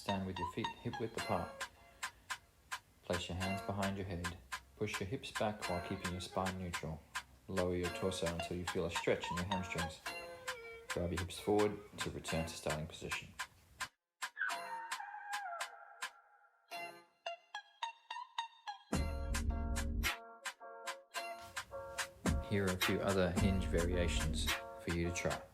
stand with your feet hip width apart. Place your hands behind your head. Push your hips back while keeping your spine neutral. Lower your torso until you feel a stretch in your hamstrings. Drive your hips forward to return to starting position. Here are a few other Hinge variations for you to try.